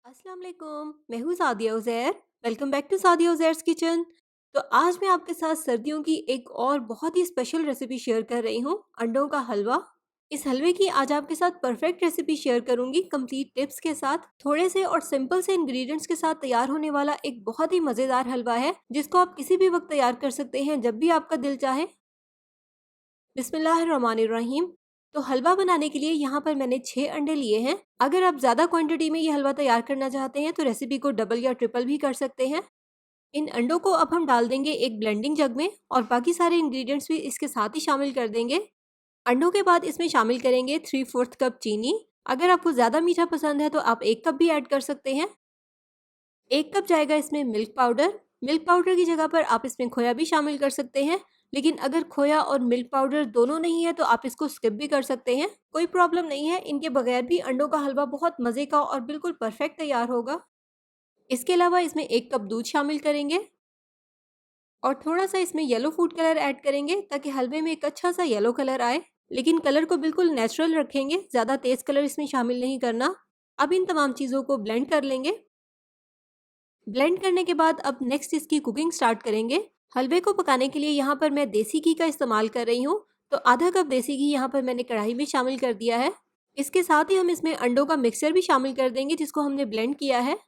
अस्सलाम वालेकुम, मैं हूँ Sadia Uzair. Welcome back to Sadia Uzair's kitchen. तो आज मैं आपके साथ सर्दियों की एक और बहुत ही स्पेशल रेसिपी शेयर कर रही हूँ, अंडों का हलवा। इस हलवे की आज आपके साथ परफेक्ट रेसिपी शेयर करूंगी, कंप्लीट टिप्स के साथ। थोड़े से और सिंपल से इंग्रेडिएंट्स के साथ तैयार होने वाला एक बहुत ही मज़ेदार हलवा है, जिसको आप किसी भी वक्त तैयार कर सकते हैं, जब भी आपका दिल चाहे। बिस्मिल्लाहिर्रहमानिर्रहीम। तो हलवा बनाने के लिए यहाँ पर मैंने 6 अंडे लिए हैं। अगर आप ज़्यादा क्वांटिटी में ये हलवा तैयार करना चाहते हैं तो रेसिपी को डबल या ट्रिपल भी कर सकते हैं। इन अंडों को अब हम डाल देंगे एक ब्लेंडिंग जग में और बाकी सारे इंग्रेडिएंट्स भी इसके साथ ही शामिल कर देंगे। अंडों के बाद इसमें शामिल करेंगे 3/4 कप चीनी। अगर आपको ज़्यादा मीठा पसंद है तो आप 1 कप भी ऐड कर सकते हैं। 1 कप जाएगा इसमें मिल्क पाउडर। मिल्क पाउडर की जगह पर आप इसमें खोया भी शामिल कर सकते हैं, लेकिन अगर खोया और मिल्क पाउडर दोनों नहीं है तो आप इसको स्किप भी कर सकते हैं, कोई प्रॉब्लम नहीं है। इनके बगैर भी अंडों का हलवा बहुत मज़े का और बिल्कुल परफेक्ट तैयार होगा। इसके अलावा इसमें 1 कप दूध शामिल करेंगे और थोड़ा-सा इसमें येलो फूड कलर ऐड करेंगे ताकि हलवे में एक अच्छा-सा येलो कलर आए, लेकिन कलर को बिल्कुल नेचुरल रखेंगे, ज़्यादा तेज़ कलर इसमें शामिल नहीं करना। अब इन तमाम चीज़ों को ब्लेंड कर लेंगे। ब्लेंड करने के बाद अब नेक्स्ट इसकी कुकिंग स्टार्ट करेंगे। हलवे को पकाने के लिए यहाँ पर मैं देसी घी का इस्तेमाल कर रही हूँ। तो आधा कप देसी घी यहाँ पर मैंने कढ़ाई में शामिल कर दिया है। इसके साथ ही हम इसमें अंडों का मिक्सचर भी शामिल कर देंगे, जिसको हमने ब्लेंड किया है।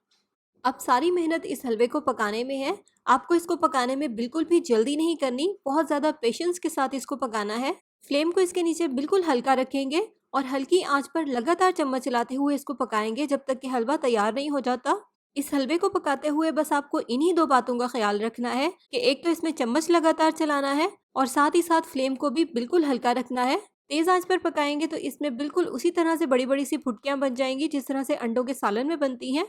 अब सारी मेहनत इस हलवे को पकाने में है। आपको इसको पकाने में बिल्कुल भी जल्दी नहीं करनी, बहुत ज़्यादा पेशेंस के साथ इसको पकाना है। फ्लेम को इसके नीचे बिल्कुल हल्का रखेंगे और हल्की आंच पर लगातार चम्मच चलाते हुए इसको पकाएंगे जब तक कि हलवा तैयार नहीं हो जाता। इस हलवे को पकाते हुए बस आपको इन्हीं 2 बातों का ख्याल रखना है कि एक तो इसमें चम्मच लगातार चलाना है और साथ ही साथ फ्लेम को भी बिल्कुल हल्का रखना है। तेज़ आंच पर पकाएंगे तो इसमें बिल्कुल उसी तरह से बड़ी-बड़ी सी फुटकियाँ बन जाएंगी, जिस तरह से अंडों के सालन में बनती हैं।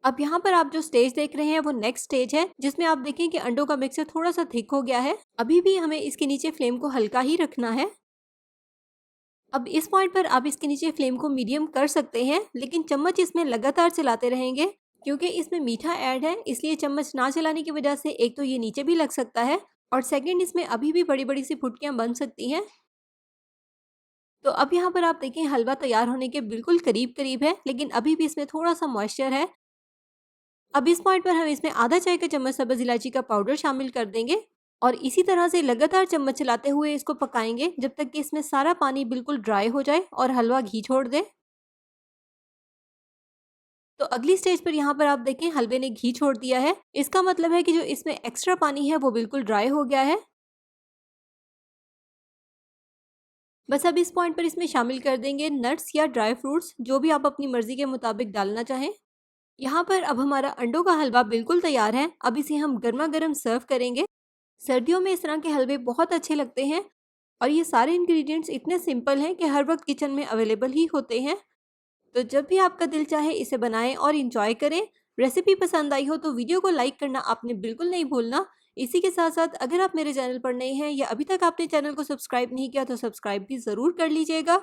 अब यहाँ पर आप जो स्टेज देख रहे हैं वो नेक्स्ट स्टेज है, जिसमें आप देखें कि अंडों का मिक्सचर थोड़ा-सा थिक हो गया है। अभी भी हमें इसके नीचे फ्लेम को हल्का ही रखना है। अब इस पॉइंट पर आप इसके नीचे फ्लेम को मीडियम कर सकते हैं, लेकिन चम्मच इसमें लगातार चलाते रहेंगे क्योंकि इसमें मीठा ऐड है, इसलिए चम्मच ना चलाने की वजह से एक तो ये नीचे भी लग सकता है और सेकंड इसमें अभी भी बड़ी-बड़ी सी फुटकियाँ बन सकती हैं। तो अब यहाँ पर आप देखें हलवा तैयार होने के बिल्कुल करीब-करीब है, लेकिन अभी भी इसमें थोड़ा-सा मॉइस्चर है। अब इस पॉइंट पर हम इसमें आधा चाय का चम्मच सब्ज़ इलायची का पाउडर शामिल कर देंगे और इसी तरह से लगातार चम्मच चलाते हुए इसको पकाएंगे जब तक कि इसमें सारा पानी बिल्कुल ड्राई हो जाए और हलवा घी छोड़ दे। तो अगली स्टेज पर यहाँ पर आप देखें हलवे ने घी छोड़ दिया है। इसका मतलब है कि जो इसमें एक्स्ट्रा पानी है वो बिल्कुल ड्राई हो गया है। बस अब इस पॉइंट पर इसमें शामिल कर देंगे नट्स या ड्राई फ्रूट्स, जो भी आप अपनी मर्जी के मुताबिक डालना चाहें। यहाँ पर अब हमारा अंडों का हलवा बिल्कुल तैयार है। अब इसे हम गर्मा गर्म सर्व करेंगे। सर्दियों में इस तरह के हलवे बहुत अच्छे लगते हैं और ये सारे इंग्रेडिएंट्स इतने सिंपल हैं कि हर वक्त किचन में अवेलेबल ही होते हैं। तो जब भी आपका दिल चाहे इसे बनाएं और इंजॉय करें। रेसिपी पसंद आई हो तो वीडियो को लाइक करना आपने बिल्कुल नहीं भूलना। इसी के साथ साथ अगर आप मेरे चैनल पर नए हैं या अभी तक आपने चैनल को सब्सक्राइब नहीं किया तो सब्सक्राइब भी ज़रूर कर लीजिएगा।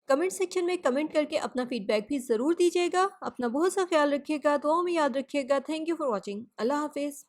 कमेंट सेक्शन में कमेंट करके अपना फीडबैक भी ज़रूर दीजिएगा। अपना बहुत सा ख्याल रखिएगा, दुआओं में याद रखिएगा। Thank you for watching. अल्लाह हाफिज़।